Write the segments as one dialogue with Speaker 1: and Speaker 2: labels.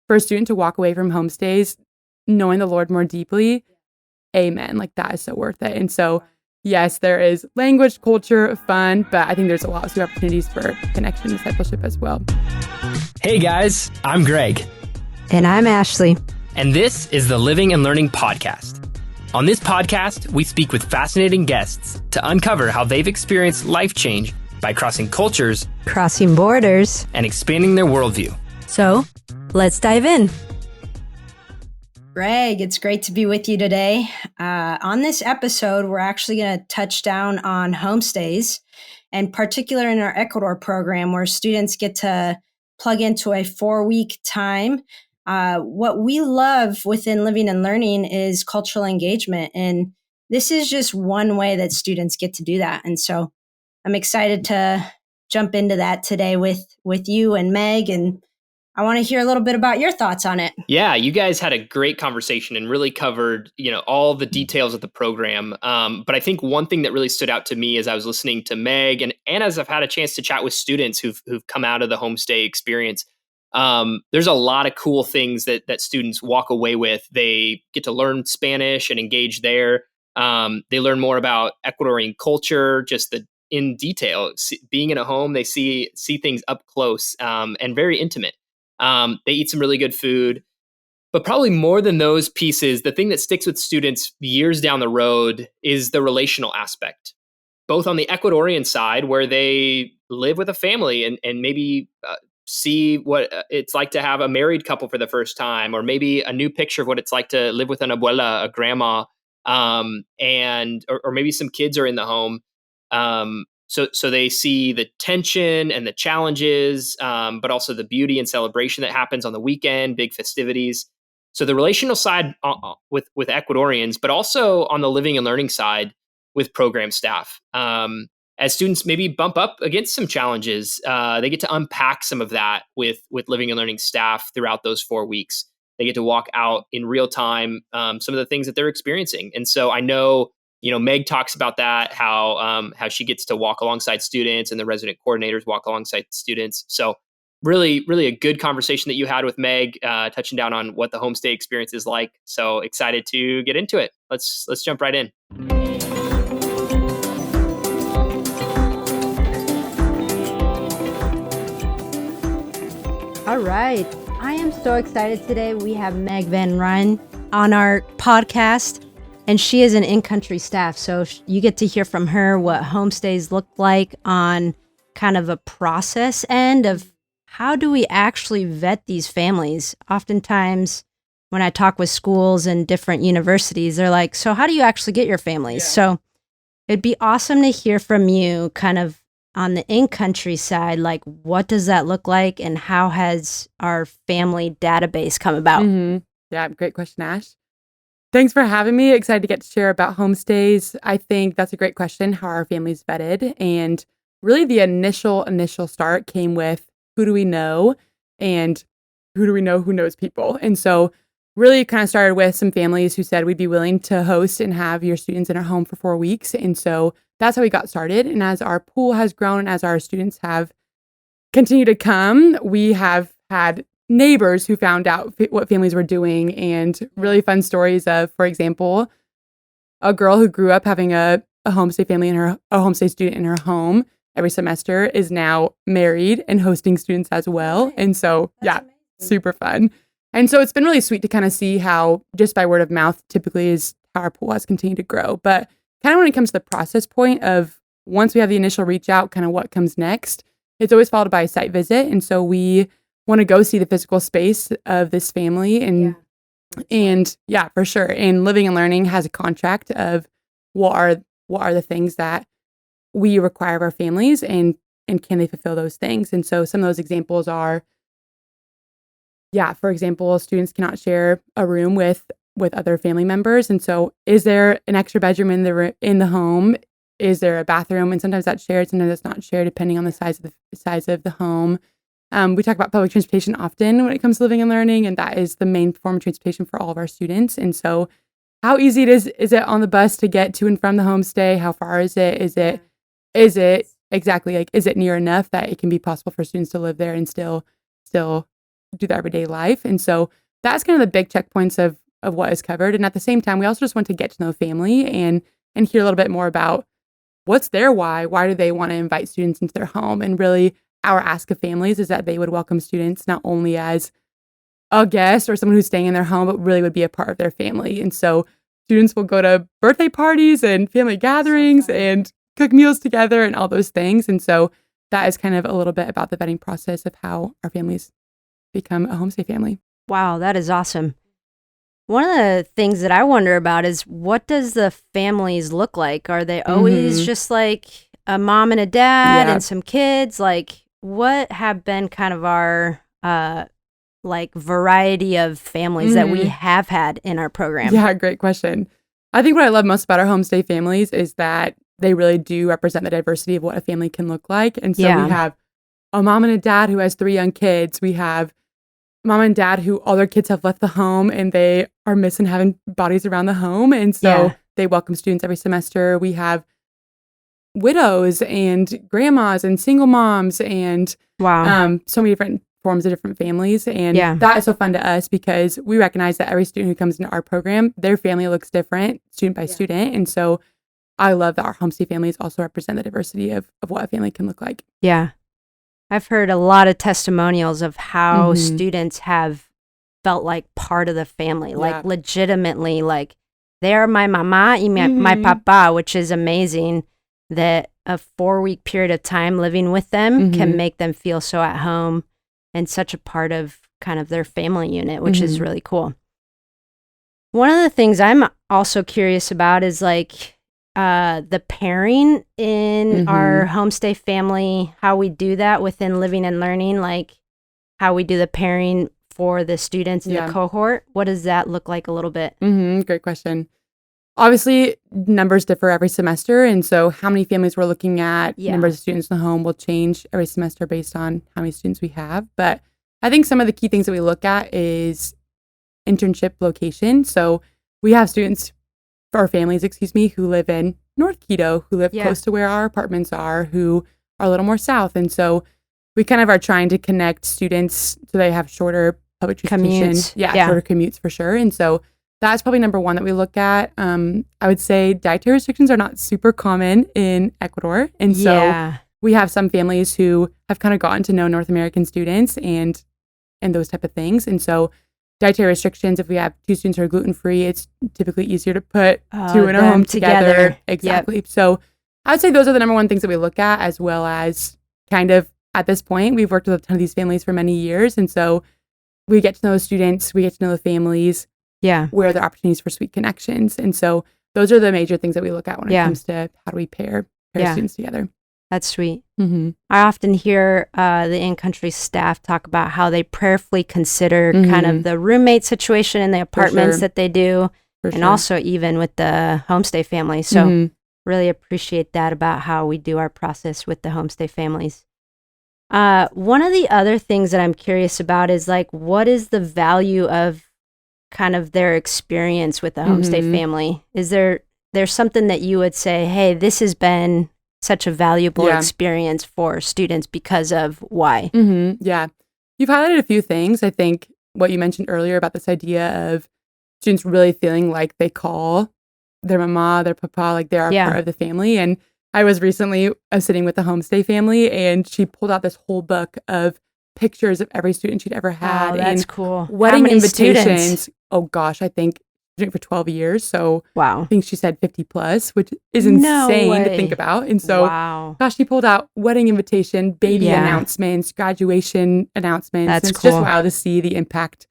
Speaker 1: for a student to walk away from homestays knowing the Lord more deeply, amen. Like that is so worth it. And so, yes, there is language, culture, fun, but I think there's a lot of opportunities for connection and discipleship as well.
Speaker 2: Hey guys, I'm Greg.
Speaker 3: And I'm Ashley.
Speaker 2: And this is the Living and Learning Podcast. On this podcast, we speak with fascinating guests to uncover how they've experienced life change by crossing cultures,
Speaker 3: crossing borders,
Speaker 2: and expanding their worldview.
Speaker 3: So, let's dive in.
Speaker 4: Greg, it's great to be with you today. On this episode, we're actually going to touch down on homestays, and particular in our Ecuador program, where students get to plug into a 4-week time. What we love within Living and Learning is cultural engagement, and this is just one way that students get to do that. And so I'm excited to jump into that today with you and Meg, and I want to hear a little bit about your thoughts on it.
Speaker 2: Yeah, you guys had a great conversation and really covered, all the details of the program. But I think one thing that really stood out to me as I was listening to Meg and as I've had a chance to chat with students who've come out of the homestay experience, there's a lot of cool things that students walk away with. They get to learn Spanish and engage there. They learn more about Ecuadorian culture, just in detail. Being in a home, they see things up close and very intimate. They eat some really good food. But probably more than those pieces, the thing that sticks with students years down the road is the relational aspect, both on the Ecuadorian side, where they live with a family and maybe see what it's like to have a married couple for the first time, or maybe a new picture of what it's like to live with an abuela, a grandma, or maybe some kids are in the home. So they see the tension and the challenges, but also the beauty and celebration that happens on the weekend, big festivities. So the relational side with Ecuadorians, but also on the living and learning side with program staff. As students maybe bump up against some challenges, they get to unpack some of that with living and learning staff throughout those 4 weeks. They get to walk out in real time some of the things that they're experiencing. And so I know, Meg talks about that, how she gets to walk alongside students and the resident coordinators walk alongside students. So really, really a good conversation that you had with Meg, touching down on what the homestay experience is like. So excited to get into it. Let's jump right in.
Speaker 3: All right. I am so excited today. We have Meg van Rijn on our podcast, and she is an in-country staff. So you get to hear from her what homestays look like on kind of a process end of how do we actually vet these families. Oftentimes when I talk with schools and different universities, they're like, so how do you actually get your families? Yeah. So it'd be awesome to hear from you kind of on the in-country side, like what does that look like and how has our family database come about?
Speaker 1: Mm-hmm. Yeah, great question, Ash. Thanks for having me. Excited to get to share about homestays. I think that's a great question, how our families vetted. And really the initial start came with who do we know and who do we know who knows people. And so really kind of started with some families who said we'd be willing to host and have your students in our home for 4 weeks. And so that's how we got started. And as our pool has grown and as our students have continued to come, we have had neighbors who found out what families were doing and really fun stories of, for example, a girl who grew up having a homestay family a homestay student in her home every semester is now married and hosting students as well. And so, super fun. And so it's been really sweet to kind of see how just by word of mouth typically is how our pool has continued to grow. But kind of when it comes to the process point of once we have the initial reach out, kind of what comes next, it's always followed by a site visit. And so we want to go see the physical space of this family and for sure. And Living and Learning has a contract of what are the things that we require of our families and can they fulfill those things. And so some of those examples are, for example, students cannot share a room with other family members. And so is there an extra bedroom in the home? Is there a bathroom? And sometimes that's shared, sometimes it's not shared, depending on the size of the home. We talk about public transportation often when it comes to living and learning, and that is the main form of transportation for all of our students. And so how easy is it on the bus to get to and from the homestay? How far is it? Is it exactly is it near enough that it can be possible for students to live there and still do their everyday life. And so that's kind of the big checkpoints of what is covered. And at the same time, we also just want to get to know family and hear a little bit more about what's their why. Why do they want to invite students into their home? And really, our ask of families is that they would welcome students not only as a guest or someone who's staying in their home, but really would be a part of their family. And so students will go to birthday parties and family gatherings and cook meals together and all those things. And so that is kind of a little bit about the vetting process of how our families become a homestay family.
Speaker 3: Wow, that is awesome. One of the things that I wonder about is, what does the families look like? Are they always just like a mom and a dad and some kids? Like, what have been kind of our like variety of families that we have had in our program?
Speaker 1: Yeah, great question. I think what I love most about our homestay families is that they really do represent the diversity of what a family can look like. And so we have a mom and a dad who has 3 young kids. We have mom and dad who all their kids have left the home and they are missing having bodies around the home. And so they welcome students every semester. We have widows and grandmas and single moms and so many different forms of different families. And that is so fun to us because we recognize that every student who comes into our program, their family looks different student by student. And so I love that our homestay families also represent the diversity of what a family can look like.
Speaker 3: Yeah. I've heard a lot of testimonials of how students have felt like part of the family, like legitimately, like they are my mama y my papa, which is amazing that a 4-week period of time living with them can make them feel so at home and such a part of kind of their family unit, which is really cool. One of the things I'm also curious about is like the pairing in our homestay family, how we do that within living and learning, like how we do the pairing for the students in the cohort. What does that look like a little bit?
Speaker 1: Great question. Obviously, numbers differ every semester. And so how many families we're looking at, numbers of students in the home will change every semester based on how many students we have. But I think some of the key things that we look at is internship location. So we have students, or families, who live in North Quito, who live close to where our apartments are, who are a little more south. And so we kind of are trying to connect students so they have shorter public transportation. Shorter commutes for sure. And so that's probably number one that we look at. I would say dietary restrictions are not super common in Ecuador. And so we have some families who have kind of gotten to know North American students and those type of things. And so dietary restrictions, if we have 2 students who are gluten-free, it's typically easier to put 2 in a home together. Exactly. Yep. So I would say those are the number one things that we look at, as well as kind of at this point, we've worked with a ton of these families for many years. And so we get to know the students, we get to know the families, where there are opportunities for sweet connections. And so those are the major things that we look at when it comes to how do we pair students together.
Speaker 3: That's sweet. I often hear the in-country staff talk about how they prayerfully consider kind of the roommate situation in the apartments that they do, and also even with the homestay families. So really appreciate that about how we do our process with the homestay families. One of the other things that I'm curious about is like, what is the value of kind of their experience with the homestay family? Is there's something that you would say, hey, this has been such a valuable experience for students because of why?
Speaker 1: Yeah. You've highlighted a few things. I think what you mentioned earlier about this idea of students really feeling like they call their mama, their papa, like they're part of the family. And I was recently sitting with a homestay family and she pulled out this whole book of pictures of every student she'd ever had.
Speaker 3: Oh, that's cool.
Speaker 1: Wedding invitations. Students? Oh gosh, I think doing it for 12 years. So I think she said 50 plus, which is insane to think about. And so, gosh, she pulled out wedding invitation, baby announcements, graduation announcements.
Speaker 3: That's
Speaker 1: it's
Speaker 3: cool.
Speaker 1: just wild to see the impact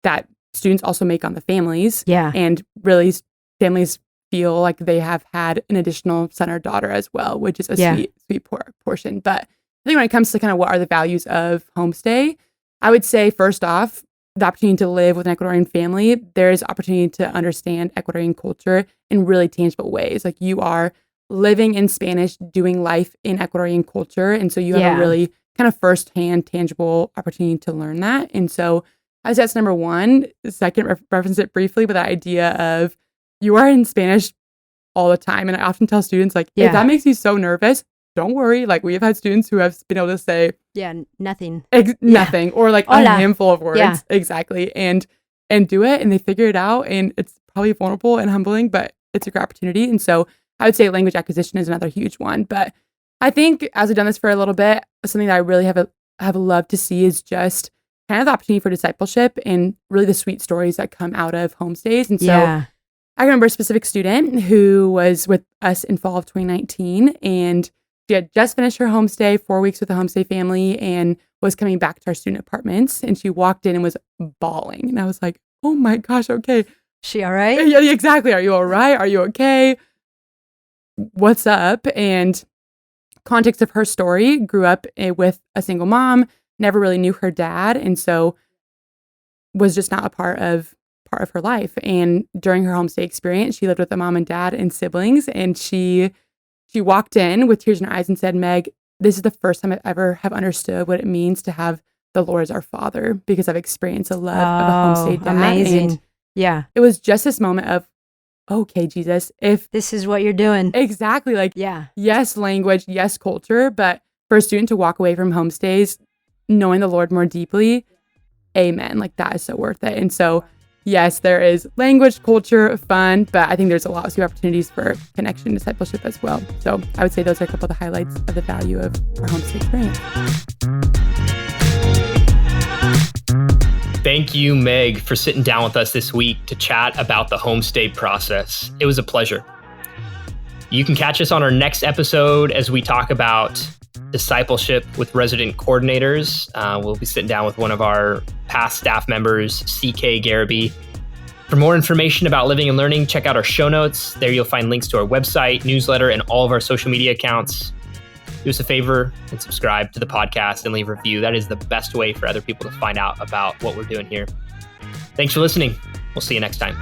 Speaker 1: that students also make on the families.
Speaker 3: Yeah.
Speaker 1: And really families feel like they have had an additional son or daughter as well, which is a sweet portion. But I think when it comes to kind of what are the values of homestay, I would say first off, the opportunity to live with an Ecuadorian family, there's opportunity to understand Ecuadorian culture in really tangible ways. Like you are living in Spanish, doing life in Ecuadorian culture. And so you have a really kind of firsthand, tangible opportunity to learn that. And so I would say that's number one. Second, reference it briefly, but that idea of you are in Spanish all the time. And I often tell students, like, if that makes you so nervous, don't worry. Like we have had students who have been able to say
Speaker 3: nothing.
Speaker 1: Nothing or like
Speaker 3: Hola.
Speaker 1: a handful of words.
Speaker 3: Yeah.
Speaker 1: Exactly. And do it, and they figure it out, and it's probably vulnerable and humbling, but it's a great opportunity. And so I would say language acquisition is another huge one. But I think as we've done this for a little bit, something that I really have loved to see is just kind of the opportunity for discipleship and really the sweet stories that come out of homestays. And so I remember a specific student who was with us in fall of 2019, and she had just finished her homestay, 4 weeks with a homestay family, and was coming back to our student apartments. And she walked in and was bawling. And I was like, oh my gosh, okay.
Speaker 3: She all right?
Speaker 1: Yeah, exactly. Are you all right? Are you okay? What's up? And context of her story, grew up with a single mom, never really knew her dad, and so was just not a part of her life. And during her homestay experience, she lived with a mom and dad and siblings, and she walked in with tears in her eyes and said, Meg, this is the first time I ever have understood what it means to have the Lord as our Father, because I've experienced the love of a homestay dad.
Speaker 3: Amazing.
Speaker 1: And it was just this moment of, okay, Jesus, if
Speaker 3: this is what you're doing.
Speaker 1: Exactly. Like, yes, language, yes, culture, but for a student to walk away from homestays knowing the Lord more deeply, amen. Like, that is so worth it. And so, yes, there is language, culture, fun, but I think there's a lot of opportunities for connection and discipleship as well. So I would say those are a couple of the highlights of the value of our homestay experience.
Speaker 2: Thank you, Meg, for sitting down with us this week to chat about the homestay process. It was a pleasure. You can catch us on our next episode as we talk about discipleship with resident coordinators. We'll be sitting down with one of our past staff members, CK Garraby. For more information about living and learning, check out our show notes. There you'll find links to our website, newsletter, and all of our social media accounts. Do us a favor and subscribe to the podcast and leave a review. That is the best way for other people to find out about what we're doing here. Thanks for listening. We'll see you next time.